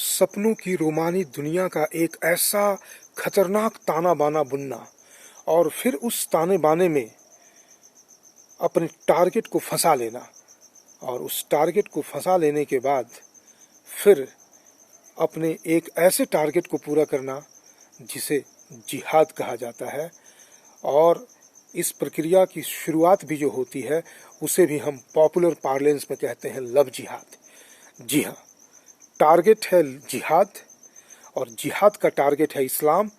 सपनों की रोमानी दुनिया का एक ऐसा खतरनाक ताना बाना बुनना और फिर उस ताने बाने में अपने टारगेट को फंसा लेना और उस टारगेट को फंसा लेने के बाद फिर अपने एक ऐसे टारगेट को पूरा करना जिसे जिहाद कहा जाता है। और इस प्रक्रिया की शुरुआत भी जो होती है उसे भी हम पॉपुलर पार्लेंस में कहते हैं लव जिहाद। जी हाँ, टारगेट है जिहाद और जिहाद का टारगेट है इस्लाम।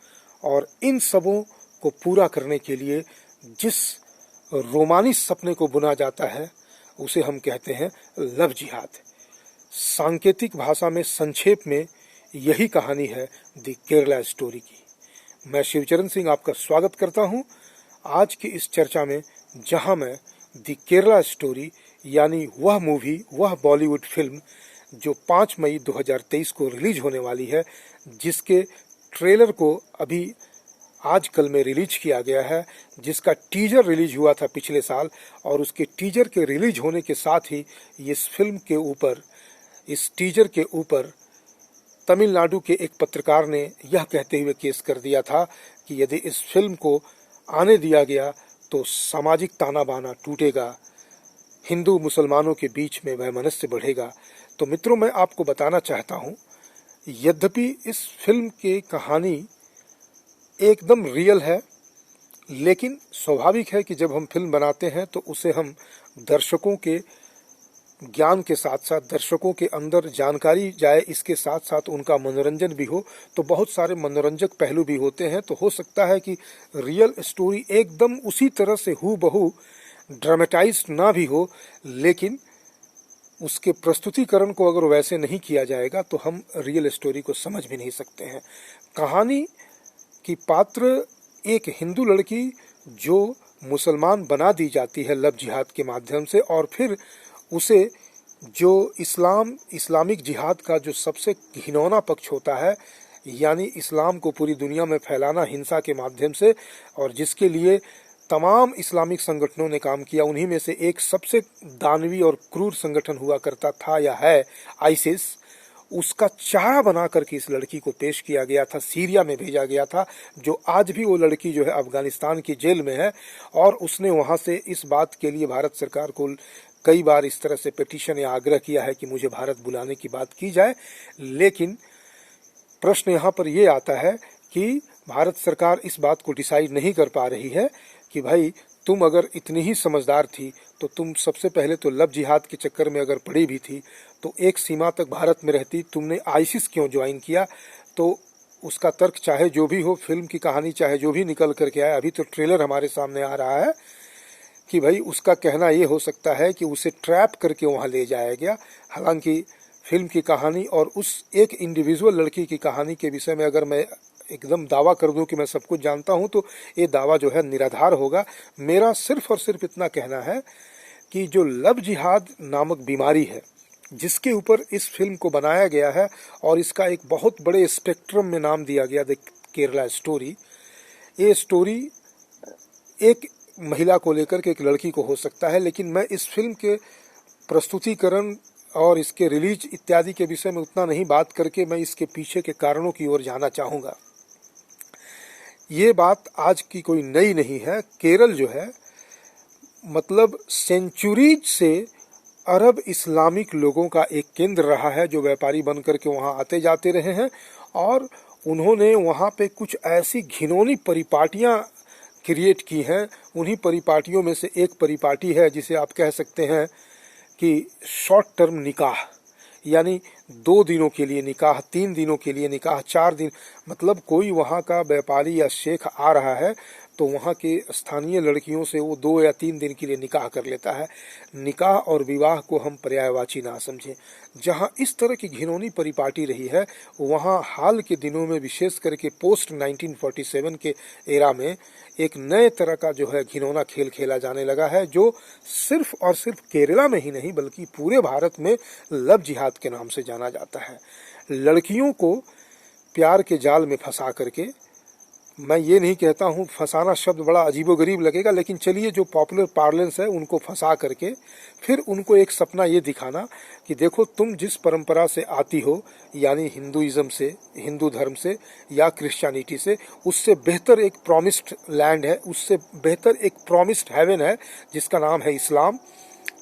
और इन सबों को पूरा करने के लिए जिस रोमानी सपने को बुना जाता है उसे हम कहते हैं लव जिहाद। सांकेतिक भाषा में संक्षेप में यही कहानी है द केरला स्टोरी की। मैं शिवचरण सिंह आपका स्वागत करता हूं आज की इस चर्चा में, जहां मैं द केरला स्टोरी यानी वह मूवी, वह बॉलीवुड फिल्म जो 5 मई 2023 को रिलीज होने वाली है, जिसके ट्रेलर को अभी आजकल में रिलीज किया गया है, जिसका टीजर रिलीज हुआ था पिछले साल और उसके टीजर के रिलीज होने के साथ ही इस फिल्म के ऊपर, इस टीजर के ऊपर तमिलनाडु के एक पत्रकार ने यह कहते हुए केस कर दिया था कि यदि इस फिल्म को आने दिया गया तो सामाजिक ताना बाना टूटेगा, हिंदू मुसलमानों के बीच में वैमनस्य बढ़ेगा। तो मित्रों, मैं आपको बताना चाहता हूं, यद्यपि इस फिल्म की कहानी एकदम रियल है, लेकिन स्वाभाविक है कि जब हम फिल्म बनाते हैं तो उसे हम दर्शकों के ज्ञान के साथ साथ, दर्शकों के अंदर जानकारी जाए, इसके साथ साथ उनका मनोरंजन भी हो। तो बहुत सारे मनोरंजक पहलू भी होते हैं। तो हो सकता है कि रियल स्टोरी एकदम उसी तरह से हूबहू ड्रामेटाइज ना भी हो, लेकिन उसके प्रस्तुतिकरण को अगर वैसे नहीं किया जाएगा तो हम रियल स्टोरी को समझ भी नहीं सकते हैं। कहानी की पात्र एक हिंदू लड़की जो मुसलमान बना दी जाती है लव जिहाद के माध्यम से, और फिर उसे जो इस्लामिक जिहाद का जो सबसे घिनौना पक्ष होता है, यानी इस्लाम को पूरी दुनिया में फैलाना हिंसा के माध्यम से, और जिसके लिए तमाम इस्लामिक संगठनों ने काम किया, उन्हीं में से एक सबसे दानवी और क्रूर संगठन हुआ करता था या है आईसिस, उसका चारा बना करके इस लड़की को पेश किया गया था, सीरिया में भेजा गया था, जो आज भी वो लड़की जो है अफगानिस्तान की जेल में है। और उसने वहां से इस बात के लिए भारत सरकार को कई बार इस तरह से पिटीशन या आग्रह किया है कि मुझे भारत बुलाने की बात की जाए। लेकिन प्रश्न यहाँ पर ये आता है कि भारत सरकार इस बात को डिसाइड नहीं कर पा रही है कि भाई, तुम अगर इतनी ही समझदार थी तो तुम सबसे पहले तो लव जिहाद के चक्कर में अगर पड़ी भी थी तो एक सीमा तक भारत में रहती, तुमने आईसिस क्यों ज्वाइन किया? तो उसका तर्क चाहे जो भी हो, फिल्म की कहानी चाहे जो भी निकल करके आए, अभी तो ट्रेलर हमारे सामने आ रहा है कि भाई उसका कहना ये हो सकता है कि उसे ट्रैप करके वहां ले जाया गया। हालांकि फिल्म की कहानी और उस एक इंडिविजुअल लड़की की कहानी के विषय में अगर मैं एकदम दावा कर दूं कि मैं सब कुछ जानता हूं तो ये दावा जो है निराधार होगा। मेरा सिर्फ और सिर्फ इतना कहना है कि जो लव जिहाद नामक बीमारी है, जिसके ऊपर इस फिल्म को बनाया गया है और इसका एक बहुत बड़े स्पेक्ट्रम में नाम दिया गया द केरला स्टोरी, ये स्टोरी एक महिला को लेकर के, एक लड़की को हो सकता है, लेकिन मैं इस फिल्म के प्रस्तुतिकरण और इसके रिलीज इत्यादि के विषय में उतना नहीं बात करके मैं इसके पीछे के कारणों की ओर जाना चाहूंगा। ये बात आज की कोई नई नहीं है। केरल जो है, मतलब सेंचुरीज से अरब इस्लामिक लोगों का एक केंद्र रहा है, जो व्यापारी बन करके वहां आते जाते रहे हैं, और उन्होंने वहां पे कुछ ऐसी घिनौनी परिपाटियां क्रिएट की हैं। उन्हीं परिपाटियों में से एक परिपाटी है जिसे आप कह सकते हैं कि शॉर्ट टर्म निकाह, यानी 2 दिनों के लिए निकाह, 3 दिनों के लिए निकाह, 4 दिन, मतलब कोई वहाँ का व्यापारी या शेख आ रहा है तो वहाँ के स्थानीय लड़कियों से वो 2 या 3 दिन के लिए निकाह कर लेता है। निकाह और विवाह को हम पर्यायवाची ना समझें। जहाँ इस तरह की घिनौनी परिपाटी रही है, वहाँ हाल के दिनों में, विशेष करके पोस्ट 1947 के एरा में, एक नए तरह का जो है घिनौना खेल खेला जाने लगा है, जो सिर्फ और सिर्फ केरला में ही नहीं बल्कि पूरे भारत में लव जिहाद के नाम से जाना जाता है। लड़कियों को प्यार के जाल में फंसा करके मैं ये नहीं कहता हूँ, फंसाना शब्द बड़ा अजीबोगरीब लगेगा, लेकिन चलिए जो पॉपुलर पार्लेंस है उनको फंसा करके फिर उनको एक सपना ये दिखाना कि देखो तुम जिस परंपरा से आती हो, यानी हिंदुइज्म से, हिंदू धर्म से या क्रिश्चियनिटी से, उससे बेहतर एक प्रॉमिस्ड लैंड है, उससे बेहतर एक प्रॉमिस्ड हेवन है जिसका नाम है इस्लाम।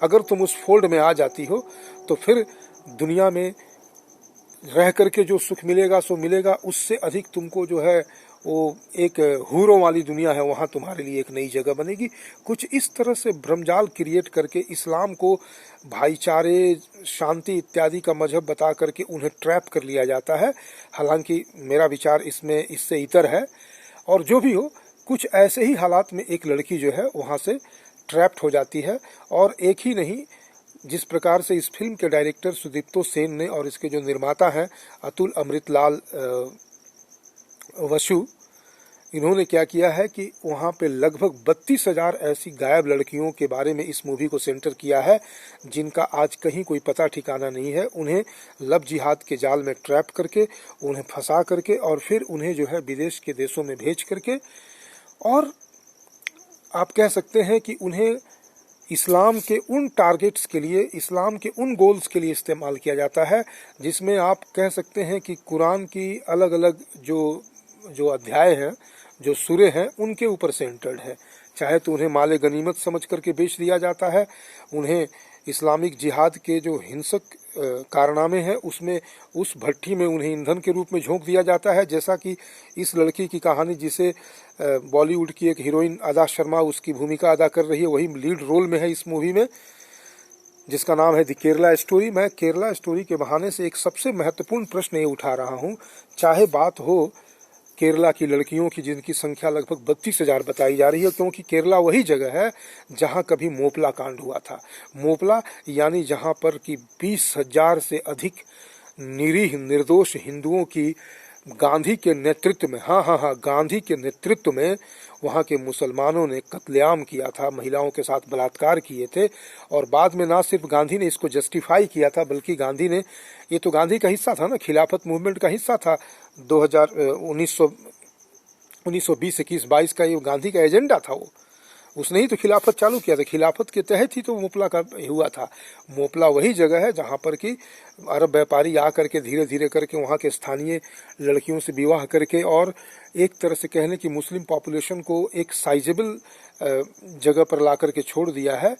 अगर तुम उस फोल्ड में आ जाती हो तो फिर दुनिया में रह करके जो सुख मिलेगा सो मिलेगा, उससे अधिक तुमको जो है वो एक हूरों वाली दुनिया है, वहाँ तुम्हारे लिए एक नई जगह बनेगी। कुछ इस तरह से भ्रमजाल क्रिएट करके इस्लाम को भाईचारे, शांति इत्यादि का मजहब बता करके उन्हें ट्रैप कर लिया जाता है। हालांकि मेरा विचार इसमें इससे इतर है। और जो भी हो, कुछ ऐसे ही हालात में एक लड़की जो है वहाँ से ट्रैप्ड हो जाती है। और एक ही नहीं, जिस प्रकार से इस फिल्म के डायरेक्टर सुदीप्तो सेन ने और इसके जो निर्माता हैं अतुल अमृतलाल वसु, इन्होंने क्या किया है कि वहाँ पे लगभग 32,000 ऐसी गायब लड़कियों के बारे में इस मूवी को सेंटर किया है, जिनका आज कहीं कोई पता ठिकाना नहीं है। उन्हें लव जिहाद के जाल में ट्रैप करके, उन्हें फंसा करके और फिर उन्हें जो है विदेश के देशों में भेज करके, और आप कह सकते हैं कि उन्हें इस्लाम के उन टारगेट्स के लिए, इस्लाम के उन गोल्स के लिए इस्तेमाल किया जाता है जिसमें आप कह सकते हैं कि कुरान की अलग अलग जो अध्याय हैं, जो सूरे हैं, उनके ऊपर सेंटर्ड है। चाहे तो उन्हें माले गनीमत समझ करके बेच दिया जाता है, उन्हें इस्लामिक जिहाद के जो हिंसक कारनामे हैं उसमें, उस भट्टी में उन्हें ईंधन के रूप में झोंक दिया जाता है। जैसा कि इस लड़की की कहानी, जिसे बॉलीवुड की एक हीरोइन अदा शर्मा उसकी भूमिका अदा कर रही है, वही लीड रोल में है इस मूवी में, जिसका नाम है द केरला स्टोरी। मैं केरला स्टोरी के बहाने से एक सबसे महत्वपूर्ण प्रश्न ये उठा रहा हूँ। चाहे बात हो केरला की लड़कियों की, जिनकी संख्या लगभग 32,000 बताई जा रही है, क्योंकि केरला वही जगह है जहां कभी मोपला कांड हुआ था। मोपला यानी जहां पर कि 20,000 से अधिक निरीह निर्दोष हिंदुओं की गांधी के नेतृत्व में, हाँ, गांधी के नेतृत्व में वहाँ के मुसलमानों ने कत्लेआम किया था, महिलाओं के साथ बलात्कार किए थे। और बाद में ना सिर्फ गांधी ने इसको जस्टिफाई किया था, बल्कि गांधी ने, ये तो गांधी का हिस्सा था ना, खिलाफत मूवमेंट का हिस्सा था। 1920, 21, 22 का ये गांधी का एजेंडा था। वो उसने ही तो खिलाफत चालू किया था, खिलाफत के तहत ही तो मोपला का हुआ था। मोपला वही जगह है जहाँ पर कि अरब व्यापारी आ करके धीरे धीरे करके वहाँ के स्थानीय लड़कियों से विवाह करके, और एक तरह से कहने की मुस्लिम पॉपुलेशन को एक साइजेबल जगह पर ला करके छोड़ दिया है।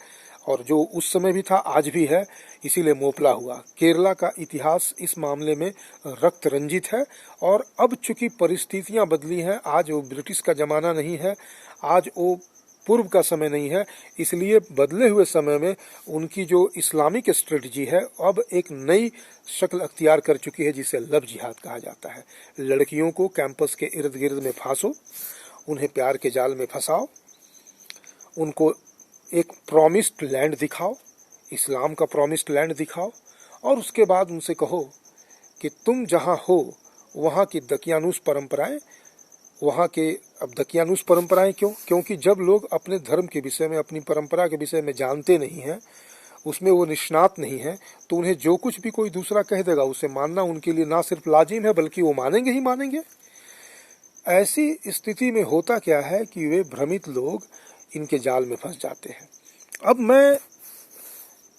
और जो उस समय भी था, आज भी है, इसीलिए मोपला हुआ। केरला का इतिहास इस मामले में रक्त रंजित है। और अब चूंकि परिस्थितियां बदली हैं, आज वो ब्रिटिश का जमाना नहीं है, आज वो पूर्व का समय नहीं है, इसलिए बदले हुए समय में उनकी जो इस्लामिक स्ट्रेटजी है अब एक नई शक्ल अख्तियार कर चुकी है, जिसे लव जिहाद कहा जाता है। लड़कियों को कैंपस के इर्द गिर्द में फांसो, उन्हें प्यार के जाल में फंसाओ, उनको एक प्रॉमिस्ड लैंड दिखाओ, इस्लाम का प्रॉमिस्ड लैंड दिखाओ, और उसके बाद उनसे कहो कि तुम जहाँ हो वहाँ की दकियानूस परंपराएं, वहाँ के, अब दकियानूस परंपराएं क्यों? क्योंकि जब लोग अपने धर्म के विषय में, अपनी परंपरा के विषय में जानते नहीं हैं, उसमें वो निष्णात नहीं है, तो उन्हें जो कुछ भी कोई दूसरा कह देगा उसे मानना उनके लिए ना सिर्फ लाजिम है, बल्कि वो मानेंगे ही मानेंगे। ऐसी स्थिति में होता क्या है कि वे भ्रमित लोग इनके जाल में फंस जाते हैं। अब मैं,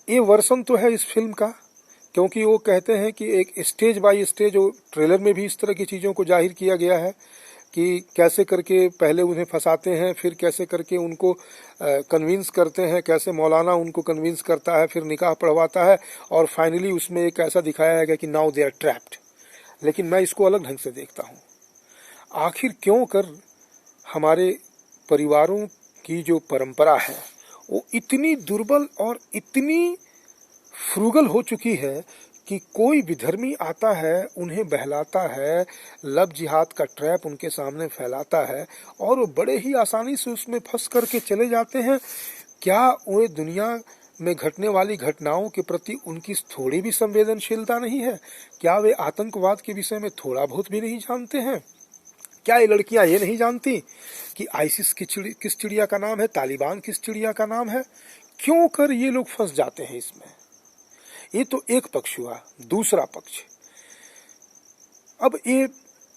ये वर्षन तो है इस फिल्म का, क्योंकि वो कहते हैं कि एक स्टेज बाय स्टेज, वो ट्रेलर में भी इस तरह की चीज़ों को जाहिर किया गया है कि कैसे करके पहले उन्हें फंसाते हैं, फिर कैसे करके उनको कन्विंस करते हैं, कैसे मौलाना उनको कन्विंस करता है, फिर निकाह पढ़वाता है, और फाइनली उसमें एक ऐसा दिखाया है कि नाउ दे आर ट्रैप्ड। लेकिन मैं इसको अलग ढंग से देखता हूँ। आखिर क्यों कर हमारे परिवारों की जो परंपरा है वो इतनी दुर्बल और इतनी फ्रूगल हो चुकी है कि कोई विधर्मी आता है, उन्हें बहलाता है, लव जिहाद का ट्रैप उनके सामने फैलाता है, और वो बड़े ही आसानी से उसमें फंस करके चले जाते हैं। क्या वो दुनिया में घटने वाली घटनाओं के प्रति उनकी थोड़ी भी संवेदनशीलता नहीं है? क्या वे आतंकवाद के विषय में थोड़ा बहुत भी नहीं जानते हैं? क्या ये लड़कियां ये नहीं जानती कि आईसिस किस चिड़िया का नाम है, तालिबान किस चिड़िया का नाम है? क्यों कर ये लोग फंस जाते हैं इसमें? ये तो एक पक्ष हुआ। दूसरा पक्ष, अब ये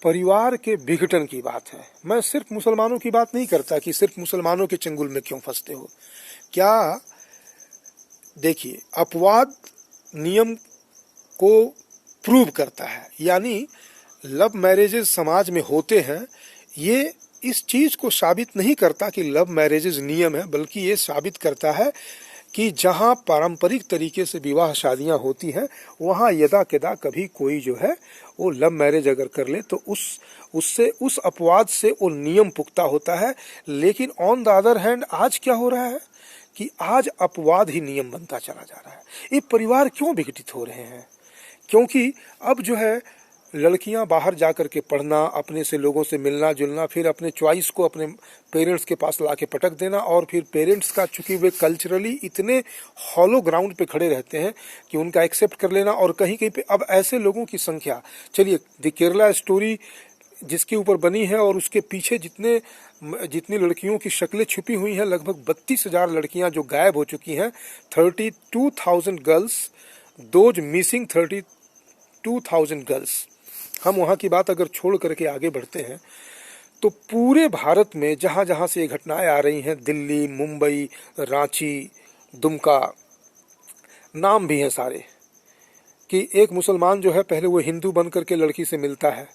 परिवार के विघटन की बात है। मैं सिर्फ मुसलमानों की बात नहीं करता कि सिर्फ मुसलमानों के चंगुल में क्यों फंसते हो। क्या देखिए, अपवाद नियम को प्रूव करता है, यानी लव मैरिजेस समाज में होते हैं, ये इस चीज को साबित नहीं करता कि लव मैरिजेस नियम है, बल्कि ये साबित करता है कि जहां पारंपरिक तरीके से विवाह शादियां होती हैं वहां यदा कदा कभी कोई जो है वो लव मैरिज अगर कर ले तो उस अपवाद से वो नियम पुख्ता होता है। लेकिन ऑन द अदर हैंड आज क्या हो रहा है कि आज अपवाद ही नियम बनता चला जा रहा है। ये परिवार क्यों विघटित हो रहे हैं? क्योंकि अब जो है लड़कियां बाहर जा कर के पढ़ना, अपने से लोगों से मिलना जुलना, फिर अपने चॉइस को अपने पेरेंट्स के पास लाके पटक देना, और फिर पेरेंट्स का चूंकि वे कल्चरली इतने हॉलो ग्राउंड पे खड़े रहते हैं कि उनका एक्सेप्ट कर लेना। और कहीं कहीं पे अब ऐसे लोगों की संख्या, चलिए द केरला स्टोरी जिसके ऊपर बनी है और उसके पीछे जितनी लड़कियों की शक्लें छुपी हुई हैं, लगभग 32,000 लड़कियां जो गायब हो चुकी हैं, 32,000 गर्ल्स, दोज मिसिंग 32,000 गर्ल्स। हम वहां की बात अगर छोड़ करके आगे बढ़ते हैं तो पूरे भारत में जहां जहां से ये घटनाएं आ रही हैं, दिल्ली, मुंबई, रांची, दुमका, नाम भी हैं सारे, कि एक मुसलमान जो है पहले वो हिंदू बन करके लड़की से मिलता है।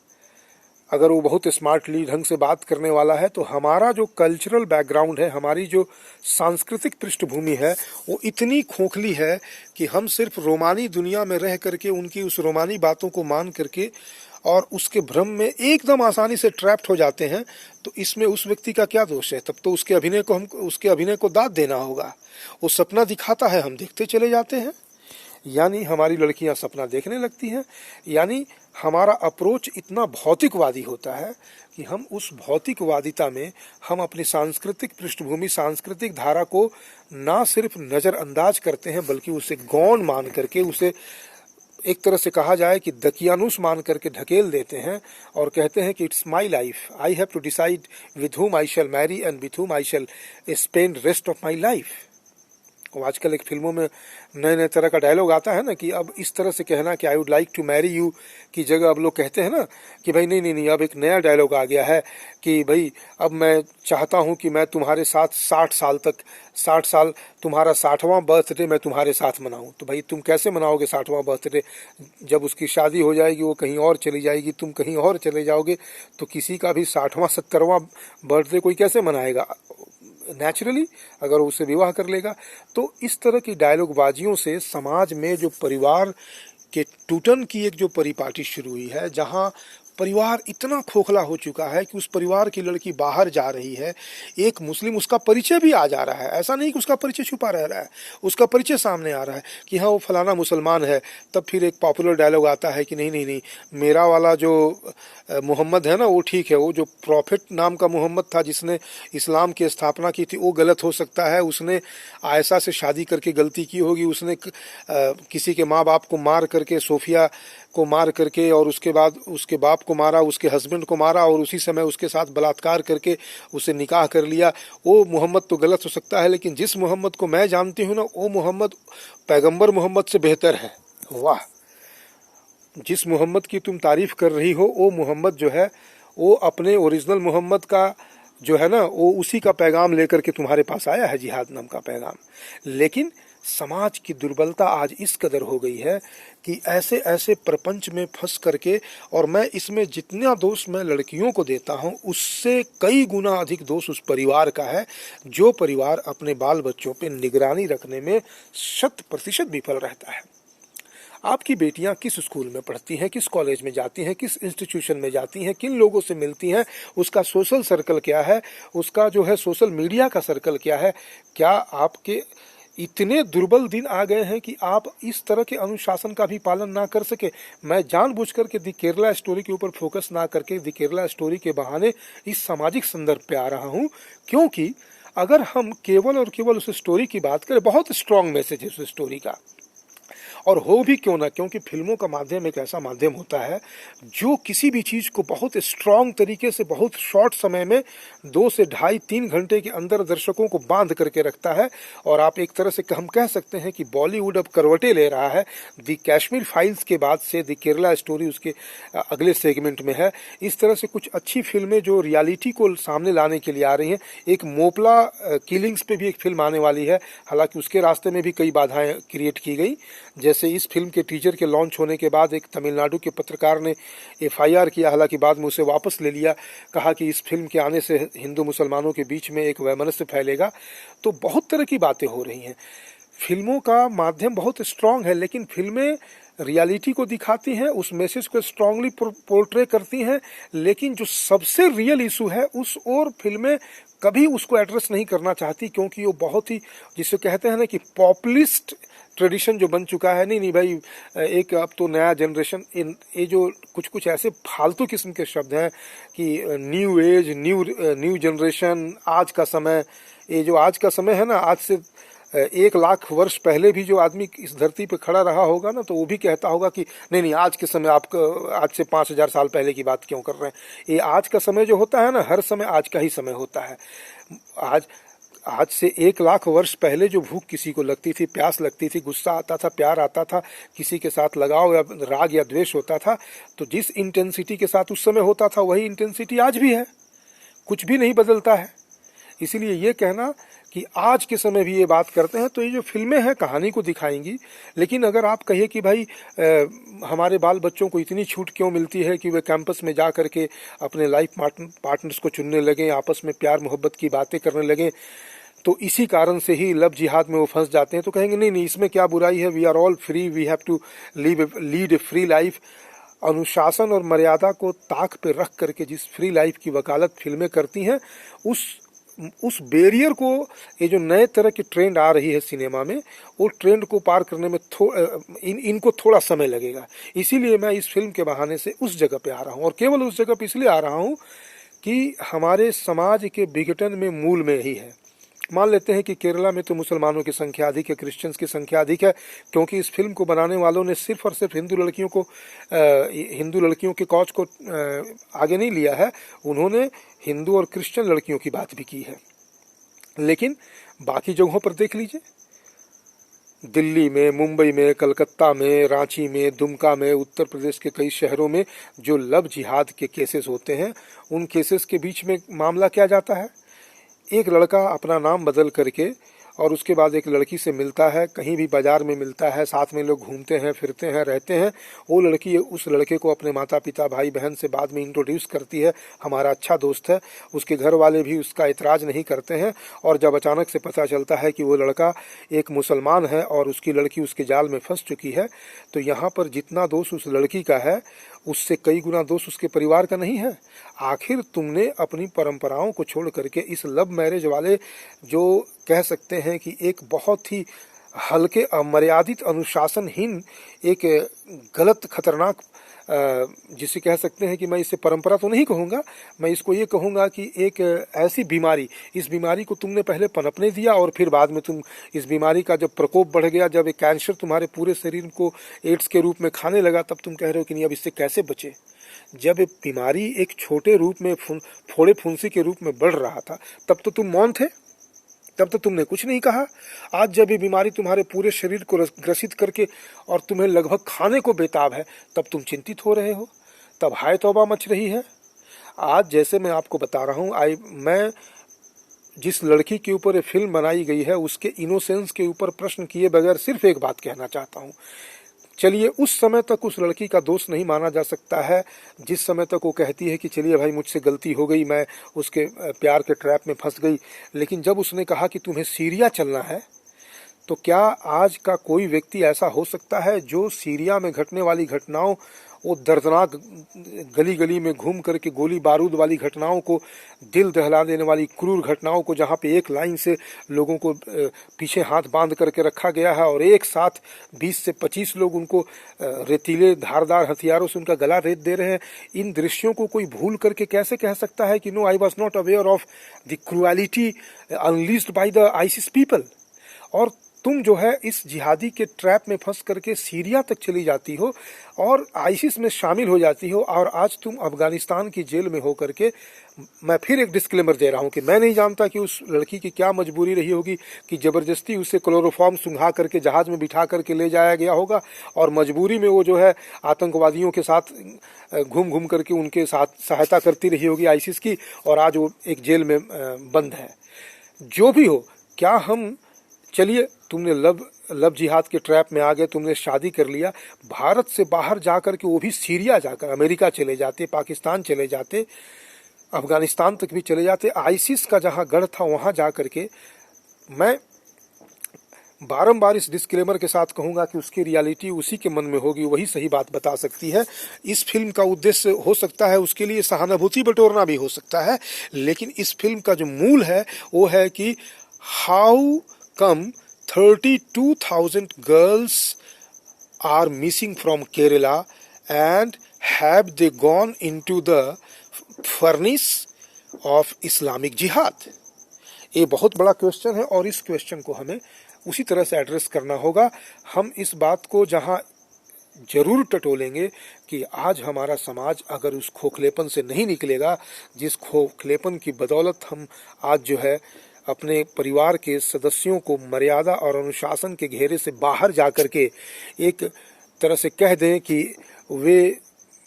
अगर वो बहुत स्मार्टली ढंग से बात करने वाला है तो हमारा जो कल्चरल बैकग्राउंड है, हमारी जो सांस्कृतिक पृष्ठभूमि है, वो इतनी खोखली है कि हम सिर्फ रोमानी दुनिया में रह करके उनकी उस रोमानी बातों को मान करके और उसके भ्रम में एकदम आसानी से ट्रैप्ड हो जाते हैं। तो इसमें उस व्यक्ति का क्या दोष है? तब तो उसके अभिनय को दाद देना होगा। वो सपना दिखाता है, हम देखते चले जाते हैं, यानी हमारी लड़कियां सपना देखने लगती हैं। यानी हमारा अप्रोच इतना भौतिकवादी होता है कि हम उस भौतिकवादिता में हम अपनी सांस्कृतिक पृष्ठभूमि, सांस्कृतिक धारा को ना सिर्फ नज़रअंदाज करते हैं बल्कि उसे गौण मान करके, उसे एक तरह से कहा जाए कि दकियानुस मान करके ढकेल देते हैं और कहते हैं कि it's my life, I have to decide with whom I shall marry and with whom I shall spend rest of my life. और आजकल एक फिल्मों में नए नए तरह का डायलॉग आता है ना कि अब इस तरह से कहना कि I would like to marry you की जगह अब लोग कहते हैं ना कि भाई नहीं नहीं नहीं, अब एक नया डायलॉग आ गया है कि भाई अब मैं चाहता हूं कि मैं तुम्हारे साथ 60 साल तुम्हारा 60वां बर्थडे मैं तुम्हारे साथ मनाऊं। तो भाई तुम कैसे मनाओगे 60वां बर्थडे? जब उसकी शादी हो जाएगी, वो कहीं और चली जाएगी, तुम कहीं और चले जाओगे, तो किसी का भी 60वां 70वां बर्थडे कोई कैसे मनाएगा? नेचुरली अगर उसे विवाह कर लेगा। तो इस तरह की डायलॉगबाजियों से समाज में जो परिवार के टूटन की एक जो परिपाटी शुरू हुई है, जहां परिवार इतना खोखला हो चुका है कि उस परिवार की लड़की बाहर जा रही है, एक मुस्लिम, उसका परिचय भी आ जा रहा है, ऐसा नहीं कि उसका परिचय छुपा रह रहा है, उसका परिचय सामने आ रहा है कि हाँ वो फलाना मुसलमान है। तब फिर एक पॉपुलर डायलॉग आता है कि नहीं नहीं नहीं, मेरा वाला जो मोहम्मद है ना वो ठीक है, वो जो प्रॉफिट नाम का मोहम्मद था जिसने इस्लाम की स्थापना की थी वो गलत हो सकता है, उसने आयशा से शादी करके गलती की होगी, उसने किसी के माँ बाप को मार करके, सोफिया को मार करके, और उसके बाद उसके बाप को मारा, उसके हस्बैंड को मारा, और उसी समय उसके साथ बलात्कार करके उसे निकाह कर लिया। वो मोहम्मद तो गलत हो सकता है, लेकिन जिस मोहम्मद को मैं जानती हूँ ना, वो मोहम्मद पैगंबर मोहम्मद से बेहतर है। वाह, जिस मोहम्मद की तुम तारीफ कर रही हो वो मोहम्मद जो है वो अपने ओरिजिनल मोहम्मद का जो है ना, वो उसी का पैगाम लेकर के तुम्हारे पास आया है, जिहाद नाम का पैगाम। लेकिन समाज की दुर्बलता आज इस कदर हो गई है कि ऐसे ऐसे प्रपंच में फंस करके, और मैं इसमें जितना दोष मैं लड़कियों को देता हूं उससे कई गुना अधिक दोष उस परिवार का है, जो परिवार अपने बाल बच्चों पे निगरानी रखने में 100% विफल रहता है। आपकी बेटियां किस स्कूल में पढ़ती हैं, किस कॉलेज में जाती हैं, किस इंस्टीट्यूशन में जाती हैं, किन लोगों से मिलती हैं, उसका सोशल सर्कल क्या है, उसका जो है सोशल मीडिया का सर्कल क्या है? क्या आपके इतने दुर्बल दिन आ गए हैं कि आप इस तरह के अनुशासन का भी पालन ना कर सके? मैं जानबूझकर के द केरला स्टोरी के ऊपर फोकस ना करके द केरला स्टोरी के बहाने इस सामाजिक संदर्भ पे आ रहा हूं, क्योंकि अगर हम केवल और केवल उस स्टोरी की बात करें, बहुत स्ट्रांग मैसेज है उस स्टोरी का, और हो भी क्यों ना, क्योंकि फिल्मों का माध्यम एक ऐसा माध्यम होता है जो किसी भी चीज़ को बहुत स्ट्रांग तरीके से बहुत शॉर्ट समय में 2 से ढाई 3 घंटे के अंदर दर्शकों को बांध करके रखता है। और आप एक तरह से हम कह सकते हैं कि बॉलीवुड अब करवटें ले रहा है। द कश्मीर फाइल्स के बाद से द केरला स्टोरी उसके अगले सेगमेंट में है। इस तरह से कुछ अच्छी फिल्में जो रियलिटी को सामने लाने के लिए आ रही हैं। एक मोपला किलिंग्स पे भी एक फिल्म आने वाली है, हालांकि उसके रास्ते में भी कई बाधाएं क्रिएट की गई। जैसे इस फिल्म के टीजर के लॉन्च होने के बाद एक तमिलनाडु के पत्रकार ने FIR किया, हालांकि बाद में उसे वापस ले लिया, कहा कि इस फिल्म के आने से हिंदू मुसलमानों के बीच में एक वैमनस्य फैलेगा। तो बहुत तरह की बातें हो रही हैं। फिल्मों का माध्यम बहुत स्ट्रांग है, लेकिन फिल्में रियलिटी को दिखाती हैं, उस मैसेज को स्ट्रांगली पोर्ट्रे करती हैं, लेकिन जो सबसे रियल इशू है उस और फिल्में कभी उसको एड्रेस नहीं करना चाहती, क्योंकि वो बहुत ही, जिसे कहते हैं ना कि पॉपुलिस्ट ट्रेडिशन जो बन चुका है। नहीं भाई, एक अब तो नया जनरेशन, ये जो कुछ कुछ ऐसे फालतू किस्म के शब्द हैं कि न्यू एज, न्यू जनरेशन, आज का समय, ये जो आज का समय है ना, आज से 1 लाख वर्ष पहले भी जो आदमी इस धरती पे खड़ा रहा होगा ना, तो वो भी कहता होगा कि नहीं आज के समय, आप आज से 5000 साल पहले की बात क्यों कर रहे हैं। ये आज का समय जो होता है ना, हर समय आज का ही समय होता है। आज से 1 लाख वर्ष पहले जो भूख किसी को लगती थी, प्यास लगती थी, गुस्सा आता था, प्यार आता था, किसी के साथ लगाव या राग या द्वेष होता था, तो जिस इंटेंसिटी के साथ उस समय होता था वही इंटेंसिटी आज भी है, कुछ भी नहीं बदलता है। इसीलिए ये कहना कि आज के समय भी ये बात करते हैं, तो ये जो फिल्में हैं कहानी को दिखाएंगी। लेकिन अगर आप कहिए कि भाई हमारे बाल बच्चों को इतनी छूट क्यों मिलती है कि वे कैंपस में जा करके अपने लाइफ पार्टनर्स को चुनने लगें, आपस में प्यार मोहब्बत की बातें करने लगें, तो इसी कारण से ही लव जिहाद में वो फंस जाते हैं, तो कहेंगे नहीं इसमें क्या बुराई है, we are all free, we have to lead a free life. अनुशासन और मर्यादा को ताक पे रख करके जिस फ्री लाइफ की वकालत फिल्में करती हैं, उस बैरियर को, ये जो नए तरह की ट्रेंड आ रही है सिनेमा में, वो ट्रेंड को पार करने में इनको थोड़ा समय लगेगा। इसीलिए मैं इस फिल्म के बहाने से उस जगह पे आ रहा हूँ, और केवल उस जगह पे इसलिए आ रहा हूँ कि हमारे समाज के विघटन में मूल में ही है। मान लेते हैं कि केरला में तो मुसलमानों की संख्या अधिक है, क्रिश्चियंस की संख्या अधिक है, क्योंकि इस फिल्म को बनाने वालों ने सिर्फ और सिर्फ हिंदू लड़कियों के कॉज को आगे नहीं लिया है, उन्होंने हिंदू और क्रिश्चियन लड़कियों की बात भी की है। लेकिन बाकी जगहों पर देख लीजिए, दिल्ली में, मुंबई में, कलकत्ता में, रांची में, दुमका में, उत्तर प्रदेश के कई शहरों में जो लव जिहाद के केसेस होते हैं, उन केसेस के बीच में मामला क्या जाता है, एक लड़का अपना नाम बदल करके और उसके बाद एक लड़की से मिलता है, कहीं भी बाजार में मिलता है, साथ में लोग घूमते हैं, फिरते हैं, रहते हैं। वो लड़की उस लड़के को अपने माता पिता, भाई बहन से बाद में इंट्रोड्यूस करती है, हमारा अच्छा दोस्त है। उसके घर वाले भी उसका इतराज़ नहीं करते हैं, और जब अचानक से पता चलता है कि वो लड़का एक मुसलमान है और उसकी लड़की उसके जाल में फंस चुकी है, तो यहाँ पर जितना दोष उस लड़की का है, उससे कई गुना दोष उसके परिवार का नहीं है। आखिर तुमने अपनी परंपराओं को छोड़ करके इस लव मैरिज वाले, जो कह सकते हैं कि एक बहुत ही हल्के, अमर्यादित, अनुशासनहीन, एक गलत, खतरनाक, जिसे कह सकते हैं कि मैं इसे परंपरा तो नहीं कहूँगा, मैं इसको ये कहूँगा कि एक ऐसी बीमारी, इस बीमारी को तुमने पहले पनपने दिया और फिर बाद में तुम इस बीमारी का जब प्रकोप बढ़ गया, जब एक कैंसर तुम्हारे पूरे शरीर को एड्स के रूप में खाने लगा, तब तुम कह रहे हो कि नहीं अब इससे कैसे बचे। जब बीमारी एक छोटे रूप में, फोड़े फुंसी के रूप में बढ़ रहा था, तब तो तुम मौन थे, तब तो तुमने कुछ नहीं कहा। आज जब ये बीमारी तुम्हारे पूरे शरीर को ग्रसित करके और तुम्हें लगभग खाने को बेताब है, तब तुम चिंतित हो रहे हो, तब हाय तौबा मच रही है। आज जैसे मैं आपको बता रहा हूँ, मैं जिस लड़की के ऊपर ये फिल्म बनाई गई है, उसके इनोसेंस के ऊपर प्रश्न किए बगैर सिर्फ एक बात कहना चाहता हूँ। चलिए, उस समय तक उस लड़की का दोष नहीं माना जा सकता है जिस समय तक वो कहती है कि चलिए भाई मुझसे गलती हो गई, मैं उसके प्यार के ट्रैप में फंस गई। लेकिन जब उसने कहा कि तुम्हें सीरिया चलना है, तो क्या आज का कोई व्यक्ति ऐसा हो सकता है जो सीरिया में घटने वाली घटनाओं, वो दर्दनाक गली गली में घूम करके गोली बारूद वाली घटनाओं को, दिल दहला देने वाली क्रूर घटनाओं को, जहाँ पे एक लाइन से लोगों को पीछे हाथ बांध करके रखा गया है और एक साथ 20 से 25 लोग उनको रेतीले धारदार हथियारों से उनका गला रेत दे रहे हैं, इन दृश्यों को कोई भूल करके कैसे कह सकता है कि no, I was not aware of the cruelty unleashed by the ISIS people. और तुम जो है इस जिहादी के ट्रैप में फंस करके सीरिया तक चली जाती हो और आईसिस में शामिल हो जाती हो, और आज तुम अफगानिस्तान की जेल में हो करके, मैं फिर एक डिस्क्लेमर दे रहा हूं कि मैं नहीं जानता कि उस लड़की की क्या मजबूरी रही होगी कि जबरदस्ती उसे क्लोरोफॉर्म सुंघा करके जहाज में बिठा करके ले जाया गया होगा, और मजबूरी में वो जो है आतंकवादियों के साथ घूम घूम करके उनके साथ सहायता करती रही होगी आईसिस की, और आज वो एक जेल में बंद है। जो भी हो, क्या हम, चलिए तुमने लव जिहाद के ट्रैप में आ गए, तुमने शादी कर लिया, भारत से बाहर जाकर के, वो भी सीरिया जाकर, अमेरिका चले जाते, पाकिस्तान चले जाते, अफगानिस्तान तक भी चले जाते, आईसिस का जहां गढ़ था वहां जाकर के, मैं बारंबार इस डिस्क्लेमर के साथ कहूंगा कि उसकी रियलिटी उसी के मन में होगी, वही सही बात बता सकती है। इस फिल्म का उद्देश्य हो सकता है उसके लिए सहानुभूति बटोरना भी हो सकता है, लेकिन इस फिल्म का जो मूल है वो है कि how come 32,000 girls are missing from Kerala and have they gone into the furnace of Islamic Jihad? ये बहुत बड़ा क्वेश्चन है और इस क्वेश्चन को हमें उसी तरह से एड्रेस करना होगा। हम इस बात को जहां जरूर टटोलेंगे कि आज हमारा समाज अगर उस खोखलेपन से नहीं निकलेगा, जिस खोखलेपन की बदौलत हम आज जो है अपने परिवार के सदस्यों को मर्यादा और अनुशासन के घेरे से बाहर जाकर के एक तरह से कह दें कि वे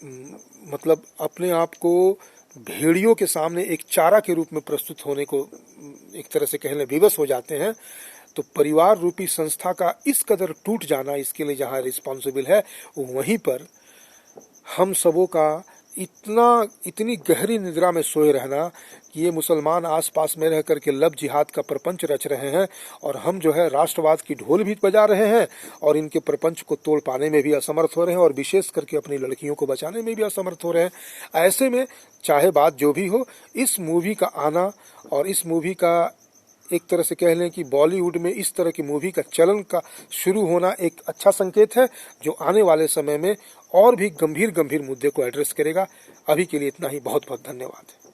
मतलब अपने आप को भेड़ियों के सामने एक चारा के रूप में प्रस्तुत होने को एक तरह से कहने विवश हो जाते हैं, तो परिवार रूपी संस्था का इस कदर टूट जाना, इसके लिए जहां रिस्पॉन्सिबल है वहीं पर हम सबों का इतनी गहरी निद्रा में सोए रहना कि ये मुसलमान आसपास में रह करके लव जिहाद का प्रपंच रच रहे हैं और हम जो है राष्ट्रवाद की ढोल भी बजा रहे हैं और इनके प्रपंच को तोड़ पाने में भी असमर्थ हो रहे हैं और विशेष करके अपनी लड़कियों को बचाने में भी असमर्थ हो रहे हैं। ऐसे में चाहे बात जो भी हो, इस मूवी का आना और इस मूवी का एक तरह से कह लें कि बॉलीवुड में इस तरह की मूवी का चलन का शुरू होना एक अच्छा संकेत है, जो आने वाले समय में और भी गंभीर मुद्दे को एड्रेस करेगा। अभी के लिए इतना ही, बहुत बहुत धन्यवाद।